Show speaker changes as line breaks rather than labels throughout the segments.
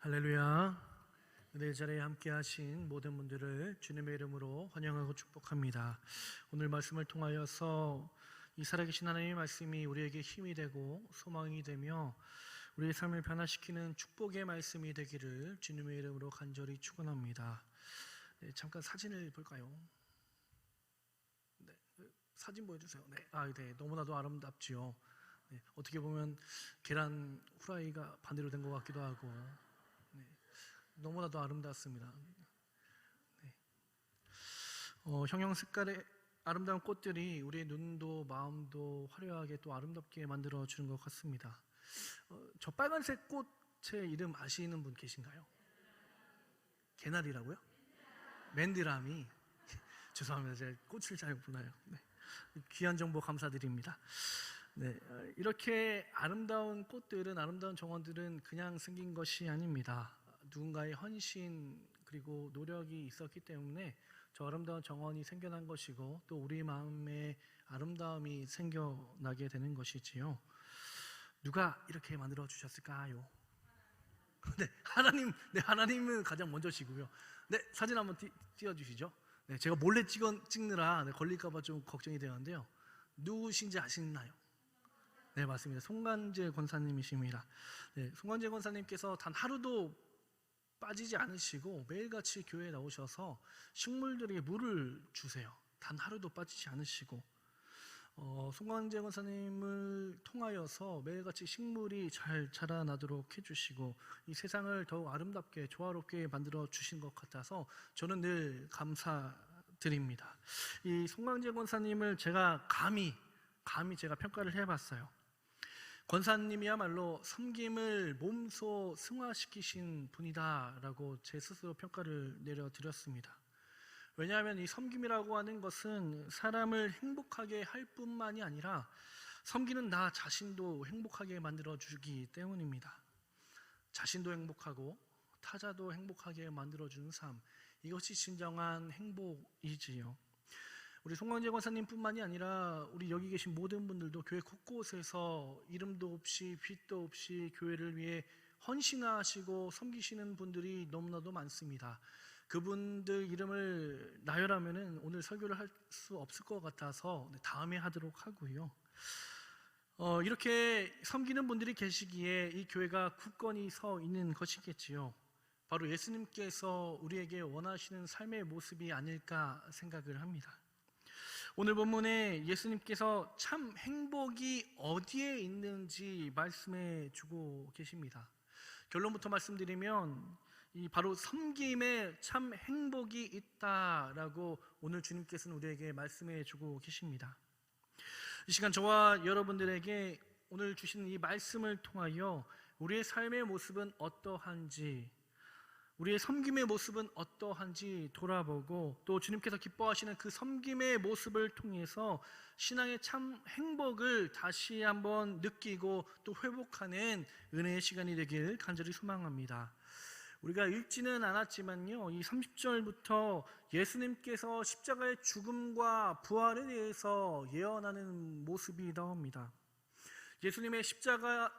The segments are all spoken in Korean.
할렐루야. 내 자리에 함께 하신 모든 분들을 주님의 이름으로 환영하고 축복합니다. 오늘 말씀을 통하여서 이 살아계신 하나님의 말씀이 우리에게 힘이 되고 소망이 되며 우리의 삶을 변화시키는 축복의 말씀이 되기를 주님의 이름으로 간절히 축원합니다. 잠깐 사진을 볼까요? 네, 사진 보여주세요. 네, 너무나도 아름답지요. 어떻게 보면 계란 후라이가 반대로 된 것 같기도 하고 너무나도 아름답습니다. 형형 색깔의 아름다운 꽃들이 우리의 눈도 마음도 화려하게 또 아름답게 만들어 주는 것 같습니다. 저 빨간색 꽃의 이름 아시는 분 계신가요? 개나리라고요? 맨드라미. 죄송합니다. 제가 꽃을 잘 몰라요. 귀한 정보 감사드립니다. 이렇게 아름다운 꽃들은, 아름다운 정원들은 그냥 생긴 것이 아닙니다. 누군가의 헌신 그리고 노력이 있었기 때문에 저 아름다운 정원이 생겨난 것이고 또 우리 마음에 아름다움이 생겨나게 되는 것이지요. 누가 이렇게 만들어 주셨을까요? 하나님은 가장 먼저시고요. 사진 한번 띄워주시죠. 제가 몰래 찍느라 걸릴까봐 좀 걱정이 되는데요. 누구신지 아시나요? 네, 맞습니다. 송간재 권사님이십니다. 송간재 권사님께서 단 하루도 빠지지 않으시고 매일같이 교회에 나오셔서 식물들에게 물을 주세요. 단 하루도 빠지지 않으시고 송광재 권사님을 통하여서 매일같이 식물이 잘 자라나도록 해주시고 이 세상을 더욱 아름답게 조화롭게 만들어 주신 것 같아서 저는 늘 감사드립니다. 이 송광재 권사님을 제가 감히 제가 평가를 해봤어요. 권사님이야말로 섬김을 몸소 승화시키신 분이다라고 제 스스로 평가를 내려드렸습니다. 왜냐하면 이 섬김이라고 하는 것은 사람을 행복하게 할 뿐만이 아니라 섬기는 나 자신도 행복하게 만들어주기 때문입니다. 자신도 행복하고 타자도 행복하게 만들어주는 삶, 이것이 진정한 행복이지요. 우리 송광재 권사님 뿐만이 아니라 우리 여기 계신 모든 분들도 교회 곳곳에서 이름도 없이 빛도 없이 교회를 위해 헌신하시고 섬기시는 분들이 너무나도 많습니다. 그분들 이름을 나열하면 오늘 설교를 할 수 없을 것 같아서 다음에 하도록 하고요. 이렇게 섬기는 분들이 계시기에 이 교회가 굳건히 서 있는 것이겠지요. 바로 예수님께서 우리에게 원하시는 삶의 모습이 아닐까 생각을 합니다. 오늘 본문에 예수님께서 참 행복이 어디에 있는지 말씀해 주고 계십니다. 결론부터 말씀드리면 바로 섬김에 참 행복이 있다라고 오늘 주님께서는 우리에게 말씀해 주고 계십니다. 이 시간 저와 여러분들에게 오늘 주시는 이 말씀을 통하여 우리의 삶의 모습은 어떠한지, 우리의 섬김의 모습은 어떠한지 돌아보고 또 주님께서 기뻐하시는 그 섬김의 모습을 통해서 신앙의 참 행복을 다시 한번 느끼고 또 회복하는 은혜의 시간이 되길 간절히 소망합니다. 우리가 읽지는 않았지만요, 이 30절부터 예수님께서 십자가의 죽음과 부활에 대해서 예언하는 모습이 나옵니다. 예수님의 십자가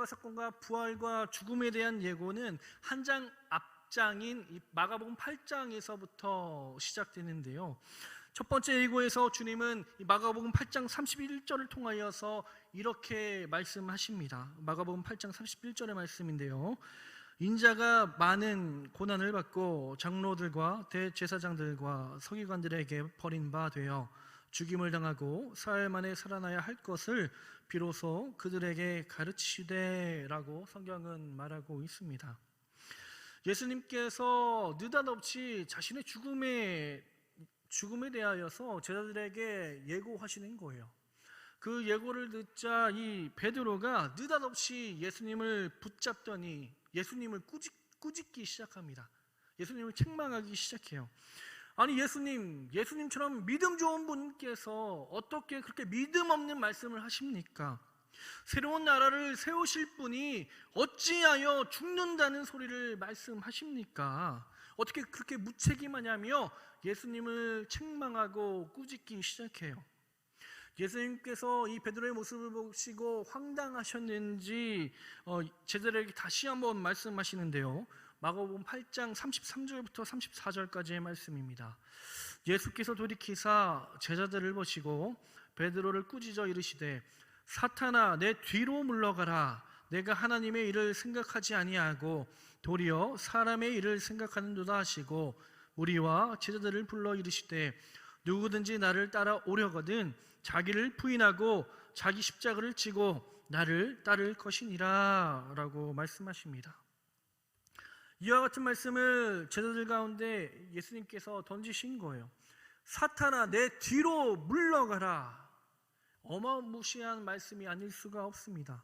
사건과 부활과 죽음에 대한 예고는 한 장 앞장인 이 마가복음 8장에서부터 시작되는데요. 첫 번째 예고에서 주님은 이 마가복음 8장 31절을 통하여서 이렇게 말씀하십니다. 마가복음 8장 31절의 말씀인데요. 인자가 많은 고난을 받고 장로들과 대제사장들과 서기관들에게 버린 바 되어 죽임을 당하고 사흘 만에 살아나야 할 것을 비로소 그들에게 가르치시되 라고 성경은 말하고 있습니다. 예수님께서 느닷없이 자신의 죽음에 대하여서 제자들에게 예고하시는 거예요. 그 예고를 듣자 이 베드로가 느닷없이 예수님을 붙잡더니 예수님을 꾸짖기 시작합니다. 예수님을 책망하기 시작해요. 아니 예수님처럼 믿음 좋은 분께서 어떻게 그렇게 믿음 없는 말씀을 하십니까? 새로운 나라를 세우실 분이 어찌하여 죽는다는 소리를 말씀하십니까? 어떻게 그렇게 무책임하냐며 예수님을 책망하고 꾸짖기 시작해요. 예수님께서 이 베드로의 모습을 보시고 황당하셨는지 제자들에게 다시 한번 말씀하시는데요. 마가복음 8장 33절부터 34절까지의 말씀입니다. 예수께서 돌이키사 제자들을 보시고 베드로를 꾸짖어 이르시되 사탄아 내 뒤로 물러가라. 내가 하나님의 일을 생각하지 아니하고 도리어 사람의 일을 생각하는도다 하시고 무리와 제자들을 불러 이르시되 누구든지 나를 따라오려거든 자기를 부인하고 자기 십자가를 지고 나를 따를 것이니라 라고 말씀하십니다. 이와 같은 말씀을 제자들 가운데 예수님께서 던지신 거예요. 사탄아 내 뒤로 물러가라. 어마무시한 말씀이 아닐 수가 없습니다.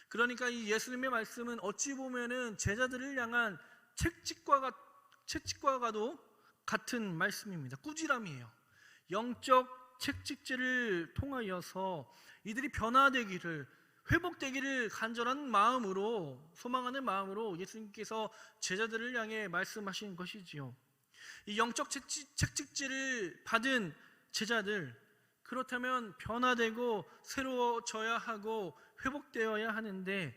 그러니까 이 예수님의 말씀은 어찌 보면은 제자들을 향한 채찍과도 같은 말씀입니다. 꾸지람이에요. 영적 채찍질을 통하여서 이들이 변화되기를, 회복되기를 간절한 마음으로, 소망하는 마음으로 예수님께서 제자들을 향해 말씀하신 것이지요. 이 영적 채찍질을 받은 제자들, 그렇다면 변화되고 새로워져야 하고 회복되어야 하는데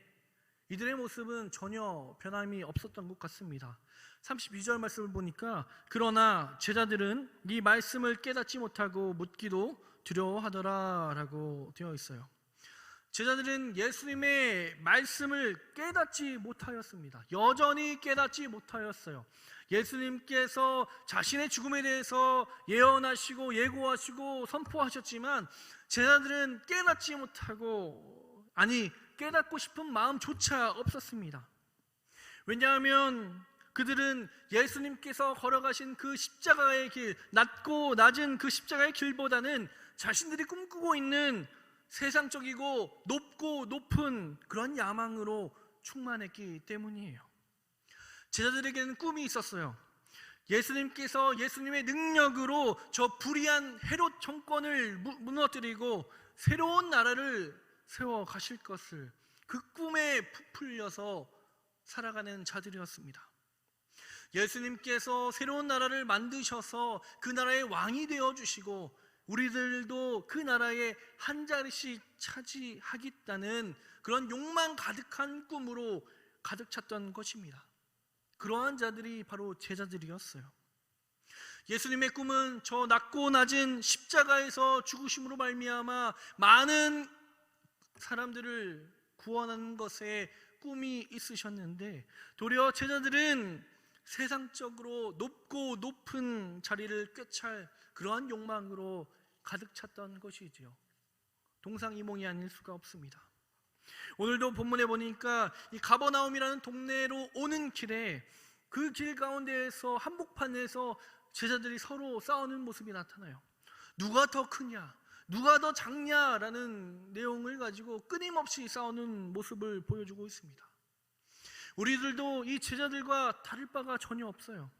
이들의 모습은 전혀 변함이 없었던 것 같습니다. 32절 말씀을 보니까 그러나 제자들은 이 말씀을 깨닫지 못하고 묻기도 두려워하더라 라고 되어 있어요. 제자들은 예수님의 말씀을 깨닫지 못하였습니다. 여전히 깨닫지 못하였어요. 예수님께서 자신의 죽음에 대해서 예언하시고 예고하시고 선포하셨지만 제자들은 깨닫지 못하고, 아니 깨닫고 싶은 마음조차 없었습니다. 왜냐하면 그들은 예수님께서 걸어가신 그 십자가의 길, 낮고 낮은 그 십자가의 길보다는 자신들이 꿈꾸고 있는 세상적이고 높고 높은 그런 야망으로 충만했기 때문이에요. 제자들에게는 꿈이 있었어요. 예수님께서 예수님의 능력으로 저 불의한 헤롯 정권을 무너뜨리고 새로운 나라를 세워 가실 것을, 그 꿈에 부풀려서 살아가는 자들이었습니다. 예수님께서 새로운 나라를 만드셔서 그 나라의 왕이 되어주시고 우리들도 그 나라의 한 자리씩 차지하겠다는 그런 욕망 가득한 꿈으로 가득 찼던 것입니다. 그러한 자들이 바로 제자들이었어요. 예수님의 꿈은 저 낮고 낮은 십자가에서 죽으심으로 말미암아 많은 사람들을 구원하는 것에 꿈이 있으셨는데 도리어 제자들은 세상적으로 높고 높은 자리를 꿰찰 그러한 욕망으로 가득 찼던 것이지요. 동상이몽이 아닐 수가 없습니다. 오늘도 본문에 보니까 이 가버나움이라는 동네로 오는 길에 그 길 가운데에서 한복판에서 제자들이 서로 싸우는 모습이 나타나요. 누가 더 크냐, 누가 더 작냐라는 내용을 가지고 끊임없이 싸우는 모습을 보여주고 있습니다. 우리들도 이 제자들과 다를 바가 전혀 없어요.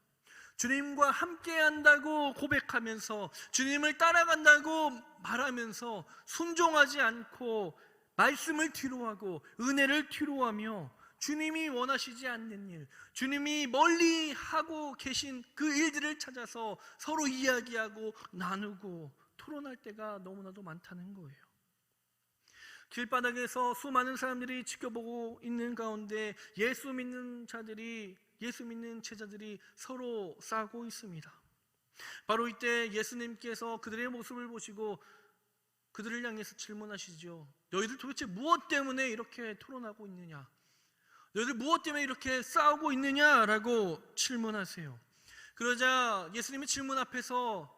주님과 함께 한다고 고백하면서 주님을 따라간다고 말하면서 순종하지 않고 말씀을 뒤로하고 은혜를 뒤로하며 주님이 원하시지 않는 일, 주님이 멀리 하고 계신 그 일들을 찾아서 서로 이야기하고 나누고 토론할 때가 너무나도 많다는 거예요. 길바닥에서 수많은 사람들이 지켜보고 있는 가운데 예수 믿는 제자들이 서로 싸우고 있습니다. 바로 이때 예수님께서 그들의 모습을 보시고 그들을 향해서 질문하시죠. 너희들 도대체 무엇 때문에 이렇게 토론하고 있느냐? 너희들 무엇 때문에 이렇게 싸우고 있느냐라고 질문하세요. 그러자 예수님의 질문 앞에서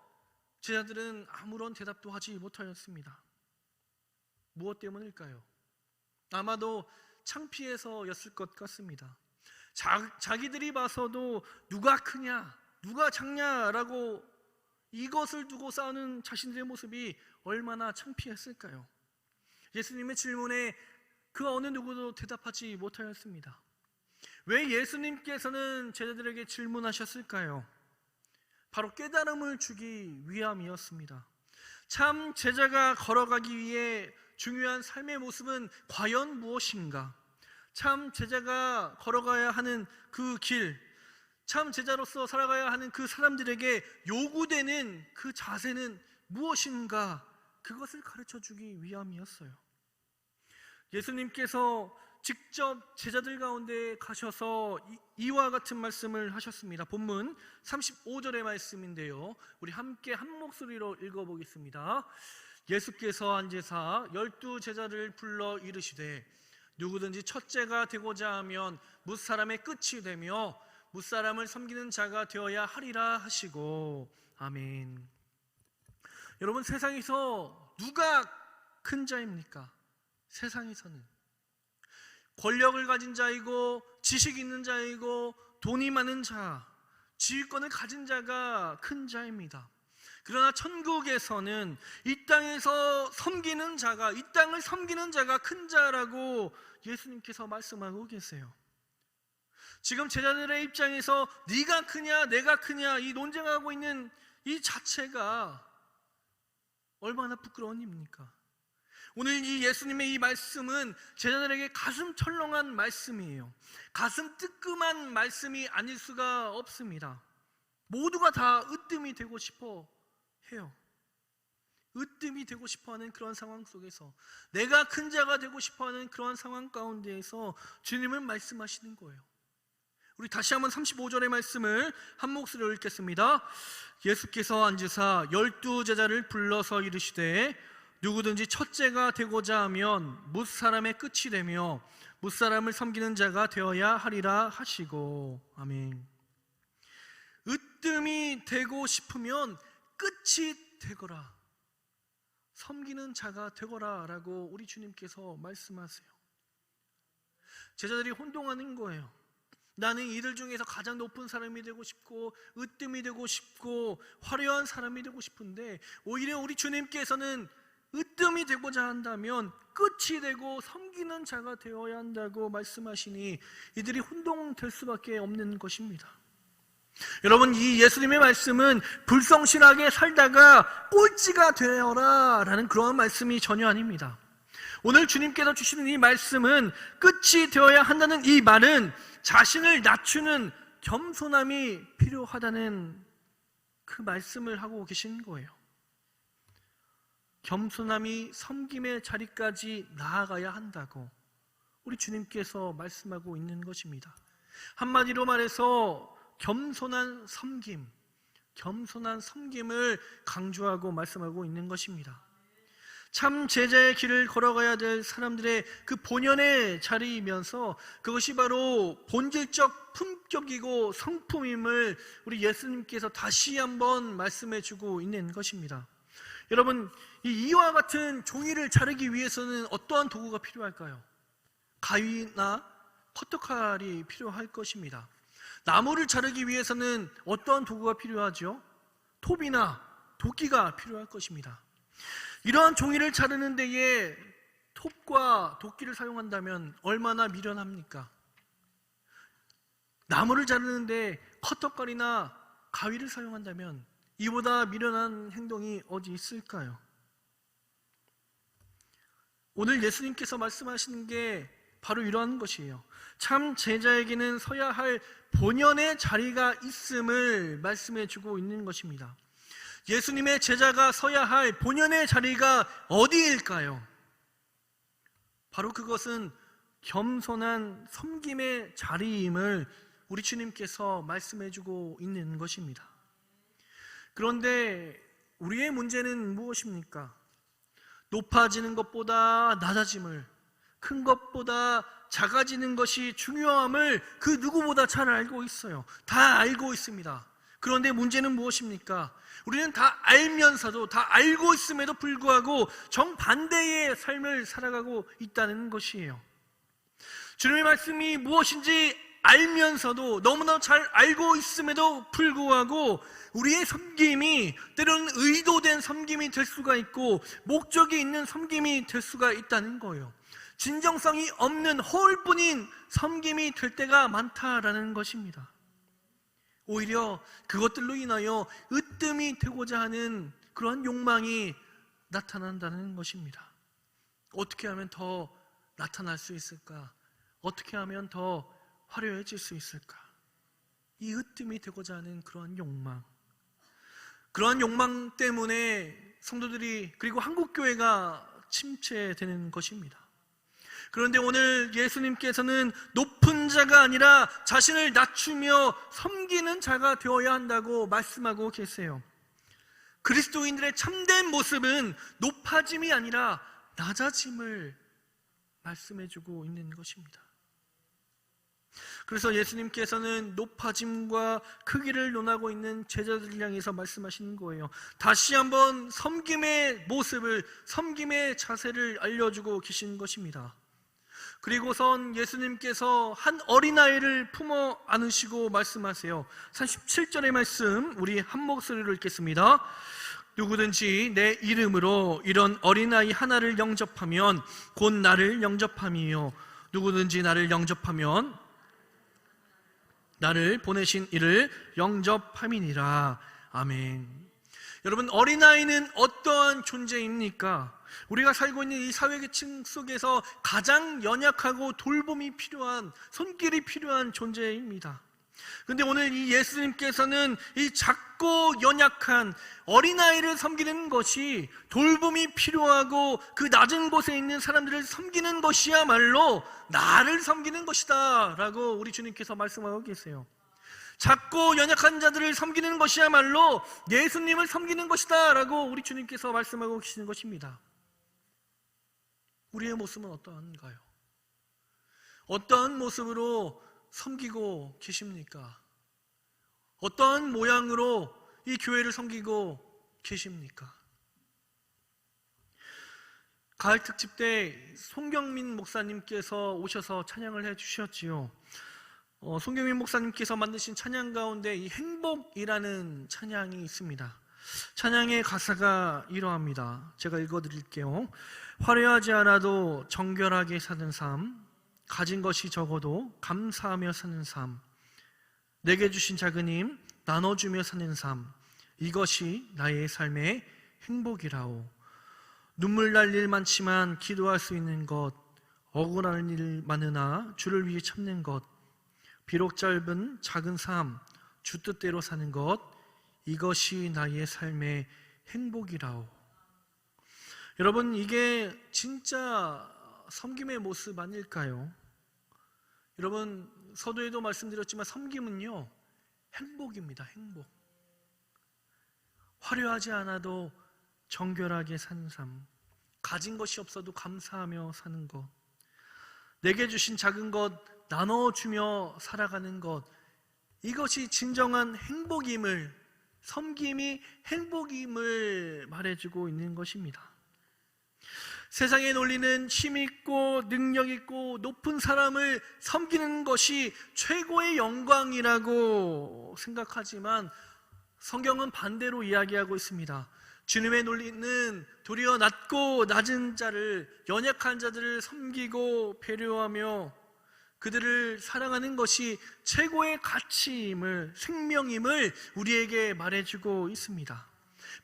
제자들은 아무런 대답도 하지 못하였습니다. 무엇 때문일까요? 아마도 창피해서였을 것 같습니다. 자기들이 봐서도 누가 크냐, 누가 작냐라고 이것을 두고 싸우는 자신들의 모습이 얼마나 창피했을까요? 예수님의 질문에 그 어느 누구도 대답하지 못하였습니다. 왜 예수님께서는 제자들에게 질문하셨을까요? 바로 깨달음을 주기 위함이었습니다. 참 제자가 걸어가기 위해 중요한 삶의 모습은 과연 무엇인가? 참 제자가 걸어가야 하는 그 길, 참 제자로서 살아가야 하는 그 사람들에게 요구되는 그 자세는 무엇인가? 그것을 가르쳐 주기 위함이었어요. 예수님께서 직접 제자들 가운데 가셔서 이와 같은 말씀을 하셨습니다. 본문 35절의 말씀인데요, 우리 함께 한 목소리로 읽어보겠습니다. 예수께서 앉으사 12 제자를 불러 이르시되 누구든지 첫째가 되고자 하면 뭇사람의 끝이 되며 뭇사람을 섬기는 자가 되어야 하리라 하시고. 아멘. 여러분, 세상에서 누가 큰 자입니까? 세상에서는 권력을 가진 자이고 지식 있는 자이고 돈이 많은 자, 지휘권을 가진 자가 큰 자입니다. 그러나 천국에서는 이 땅에서 섬기는 자가, 이 땅을 섬기는 자가 큰 자라고 예수님께서 말씀하고 계세요. 지금 제자들의 입장에서 네가 크냐 내가 크냐 이 논쟁하고 있는 이 자체가 얼마나 부끄러운 일입니까? 오늘 이 예수님의 이 말씀은 제자들에게 가슴 철렁한 말씀이에요. 가슴 뜨끔한 말씀이 아닐 수가 없습니다. 모두가 다 으뜸이 되고 싶어 해요. 으뜸이 되고 싶어하는 그런 상황 속에서, 내가 큰 자가 되고 싶어하는 그런 상황 가운데에서 주님은 말씀하시는 거예요. 우리 다시 한번 35절의 말씀을 한 목소리로 읽겠습니다. 예수께서 앉으사 12 제자를 불러서 이르시되 누구든지 첫째가 되고자 하면 뭇사람의 끝이 되며 뭇사람을 섬기는 자가 되어야 하리라 하시고. 아멘. 으뜸이 되고 싶으면 끝이 되거라, 섬기는 자가 되거라 라고 우리 주님께서 말씀하세요. 제자들이 혼동하는 거예요. 나는 이들 중에서 가장 높은 사람이 되고 싶고 으뜸이 되고 싶고 화려한 사람이 되고 싶은데, 오히려 우리 주님께서는 으뜸이 되고자 한다면 끝이 되고 섬기는 자가 되어야 한다고 말씀하시니 이들이 혼동될 수밖에 없는 것입니다. 여러분, 이 예수님의 말씀은 불성실하게 살다가 꼴찌가 되어라 라는 그런 말씀이 전혀 아닙니다. 오늘 주님께서 주시는 이 말씀은 끝이 되어야 한다는 이 말은 자신을 낮추는 겸손함이 필요하다는 그 말씀을 하고 계신 거예요. 겸손함이 섬김의 자리까지 나아가야 한다고 우리 주님께서 말씀하고 있는 것입니다. 한마디로 말해서 겸손한 섬김, 겸손한 섬김을 강조하고 말씀하고 있는 것입니다. 참 제자의 길을 걸어가야 될 사람들의 그 본연의 자리이면서 그것이 바로 본질적 품격이고 성품임을 우리 예수님께서 다시 한번 말씀해 주고 있는 것입니다. 여러분, 이와 같은 종이를 자르기 위해서는 어떠한 도구가 필요할까요? 가위나 커터칼이 필요할 것입니다. 나무를 자르기 위해서는 어떠한 도구가 필요하죠? 톱이나 도끼가 필요할 것입니다. 이러한 종이를 자르는 데에 톱과 도끼를 사용한다면 얼마나 미련합니까? 나무를 자르는데 커터칼이나 가위를 사용한다면 이보다 미련한 행동이 어디 있을까요? 오늘 예수님께서 말씀하시는 게 바로 이러한 것이에요. 참 제자에게는 서야 할 본연의 자리가 있음을 말씀해 주고 있는 것입니다. 예수님의 제자가 서야 할 본연의 자리가 어디일까요? 바로 그것은 겸손한 섬김의 자리임을 우리 주님께서 말씀해 주고 있는 것입니다. 그런데 우리의 문제는 무엇입니까? 높아지는 것보다 낮아짐을, 큰 것보다 작아지는 것이 중요함을 그 누구보다 잘 알고 있어요. 다 알고 있습니다. 그런데 문제는 무엇입니까? 우리는 다 알면서도, 다 알고 있음에도 불구하고 정반대의 삶을 살아가고 있다는 것이에요. 주님의 말씀이 무엇인지 알면서도, 너무나 잘 알고 있음에도 불구하고 우리의 섬김이 때로는 의도된 섬김이 될 수가 있고 목적이 있는 섬김이 될 수가 있다는 거예요. 진정성이 없는 허울뿐인 섬김이 될 때가 많다라는 것입니다. 오히려 그것들로 인하여 으뜸이 되고자 하는 그런 욕망이 나타난다는 것입니다. 어떻게 하면 더 나타날 수 있을까? 어떻게 하면 더 화려해질 수 있을까? 이 으뜸이 되고자 하는 그런 욕망, 그러한 욕망 때문에 성도들이 그리고 한국교회가 침체되는 것입니다. 그런데 오늘 예수님께서는 높은 자가 아니라 자신을 낮추며 섬기는 자가 되어야 한다고 말씀하고 계세요. 그리스도인들의 참된 모습은 높아짐이 아니라 낮아짐을 말씀해주고 있는 것입니다. 그래서 예수님께서는 높아짐과 크기를 논하고 있는 제자들을 향해서 말씀하시는 거예요. 다시 한번 섬김의 모습을, 섬김의 자세를 알려주고 계신 것입니다. 그리고선 예수님께서 한 어린아이를 품어 안으시고 말씀하세요. 37절의 말씀 우리 한 목소리로 읽겠습니다. 누구든지 내 이름으로 이런 어린아이 하나를 영접하면 곧 나를 영접함이요 누구든지 나를 영접하면 나를 보내신 이를 영접함이니라. 아멘. 여러분, 어린아이는 어떠한 존재입니까? 우리가 살고 있는 이 사회계층 속에서 가장 연약하고 돌봄이 필요한, 손길이 필요한 존재입니다. 그런데 오늘 이 예수님께서는 이 작고 연약한 어린아이를 섬기는 것이, 돌봄이 필요하고 그 낮은 곳에 있는 사람들을 섬기는 것이야말로 나를 섬기는 것이다 라고 우리 주님께서 말씀하고 계세요. 작고 연약한 자들을 섬기는 것이야말로 예수님을 섬기는 것이다 라고 우리 주님께서 말씀하고 계시는 것입니다. 우리의 모습은 어떠한가요? 어떠한 모습으로 섬기고 계십니까? 어떠한 모양으로 이 교회를 섬기고 계십니까? 가을 특집 때 송경민 목사님께서 오셔서 찬양을 해주셨지요. 송경민 목사님께서 만드신 찬양 가운데 이 행복이라는 찬양이 있습니다. 찬양의 가사가 이러합니다. 제가 읽어드릴게요. 화려하지 않아도 정결하게 사는 삶, 가진 것이 적어도 감사하며 사는 삶, 내게 주신 작은 힘 나눠주며 사는 삶, 이것이 나의 삶의 행복이라오. 눈물 날 일 많지만 기도할 수 있는 것, 억울한 일 많으나 주를 위해 참는 것, 비록 짧은 작은 삶, 주 뜻대로 사는 것, 이것이 나의 삶의 행복이라오. 여러분, 이게 진짜 섬김의 모습 아닐까요? 여러분, 서두에도 말씀드렸지만 섬김은요, 행복입니다. 행복. 화려하지 않아도 정결하게 사는 삶, 가진 것이 없어도 감사하며 사는 것, 내게 주신 작은 것 나눠주며 살아가는 것, 이것이 진정한 행복임을, 섬김이 행복임을 말해주고 있는 것입니다. 세상의 논리는 힘있고 능력있고 높은 사람을 섬기는 것이 최고의 영광이라고 생각하지만 성경은 반대로 이야기하고 있습니다. 주님의 논리는 도리어 낮고 낮은 자를, 연약한 자들을 섬기고 배려하며 그들을 사랑하는 것이 최고의 가치임을, 생명임을 우리에게 말해주고 있습니다.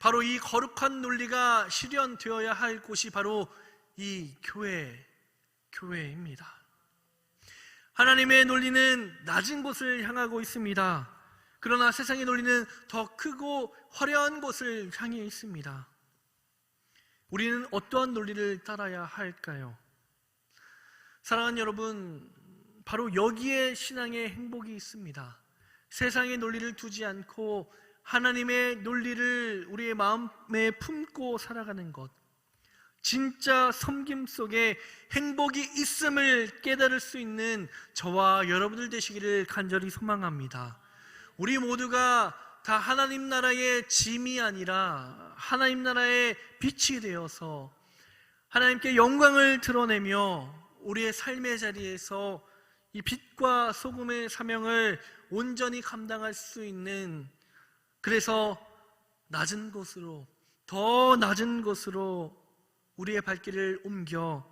바로 이 거룩한 논리가 실현되어야 할 곳이 바로 이 교회입니다. 하나님의 논리는 낮은 곳을 향하고 있습니다. 그러나 세상의 논리는 더 크고 화려한 곳을 향해 있습니다. 우리는 어떠한 논리를 따라야 할까요? 사랑하는 여러분, 바로 여기에 신앙의 행복이 있습니다. 세상의 논리를 두지 않고 하나님의 논리를 우리의 마음에 품고 살아가는 것, 진짜 섬김 속에 행복이 있음을 깨달을 수 있는 저와 여러분들 되시기를 간절히 소망합니다. 우리 모두가 다 하나님 나라의 짐이 아니라 하나님 나라의 빛이 되어서 하나님께 영광을 드러내며 우리의 삶의 자리에서 이 빛과 소금의 사명을 온전히 감당할 수 있는, 그래서 낮은 곳으로, 더 낮은 곳으로 우리의 발길을 옮겨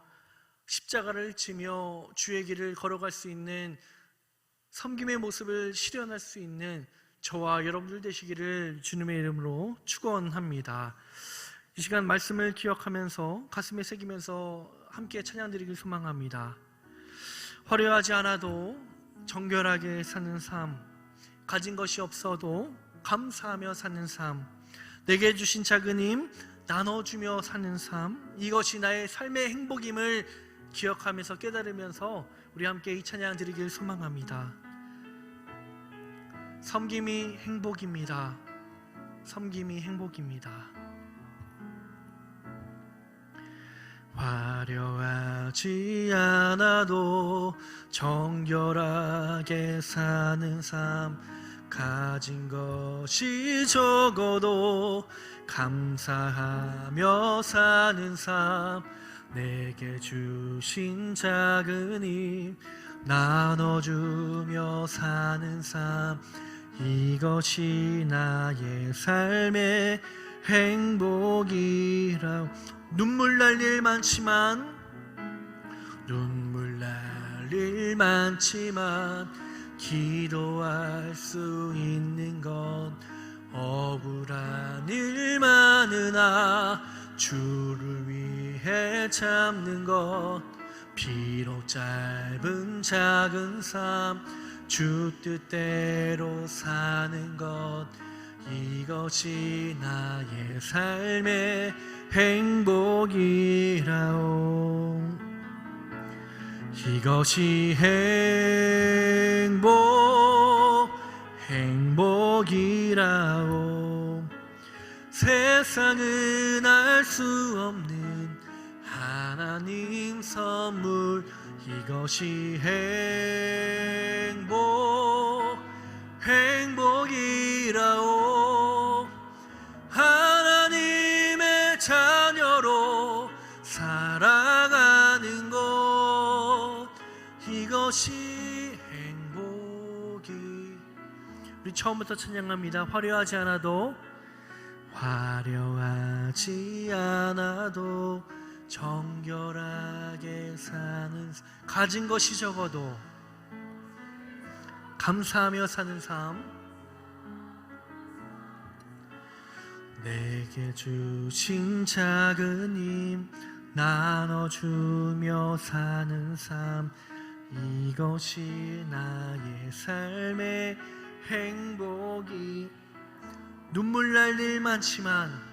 십자가를 지며 주의 길을 걸어갈 수 있는, 섬김의 모습을 실현할 수 있는 저와 여러분들 되시기를 주님의 이름으로 축원합니다. 이 시간 말씀을 기억하면서 가슴에 새기면서 함께 찬양드리길 소망합니다. 화려하지 않아도 정결하게 사는 삶, 가진 것이 없어도 감사하며 사는 삶, 내게 주신 작은 힘 나눠주며 사는 삶, 이것이 나의 삶의 행복임을 기억하면서 깨달으면서 우리 함께 이 찬양 드리길 소망합니다. 섬김이 행복입니다. 섬김이 행복입니다. 화려하지 않아도 정결하게 사는 삶, 가진 것이 적어도 감사하며 사는 삶, 내게 주신 작은 힘 나눠주며 사는 삶, 이것이 나의 삶의 행복이라. 눈물 날 일 많지만 기도할 수 있는 건 억울한 일 많으나 주를 위해 참는 것, 비록 짧은 작은 삶 주 뜻대로 사는 것, 이것이 나의 삶의 행복이라오. 이것이 행복이라오. 세상은 알 수 없는 하나님 선물, 이것이 행복이라오. 하나님의 자녀로 살아가는 것, 이것이 행복이. 우리 처음부터 찬양합니다. 화려하지 않아도 정결하게 사는, 가진 것이 적어도 감사하며 사는 삶, 내게 주신 작은 힘 나눠주며 사는 삶, 이것이 나의 삶의 행복이. 눈물 날 일 많지만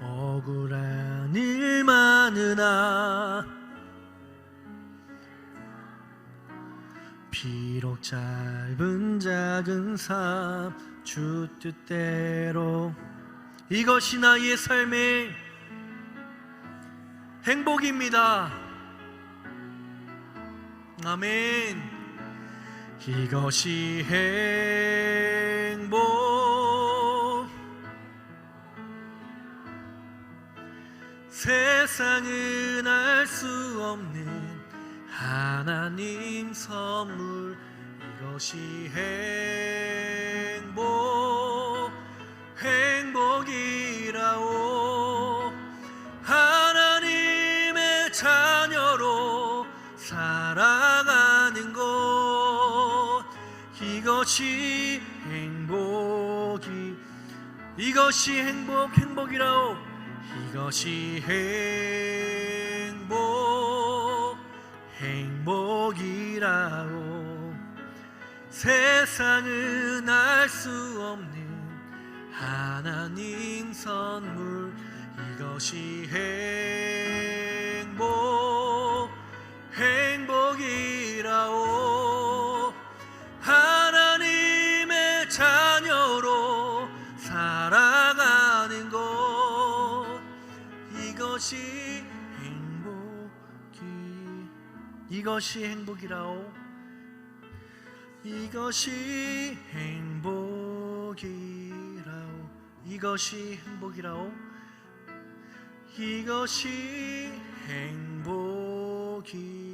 억울한 일 많으나 비록 짧은 작은 삶 주 뜻대로, 이것이 나의 삶의 행복입니다. 아멘. 이것이 행복. 세상은 알 수 없는 하나님 선물, 이것이 행복이라오. 하나님의 자녀로 살아가는 것, 이것이 행복이라오. 이것이 행복이라오. 세상은 알 수 없는 하나님 선물, 이것이 행복이라오. 하나님의 자녀로 살아가는 것, 이것이 행복이라오. 이것이 행복이라오. 이것이 행복이라오. 이것이 행복이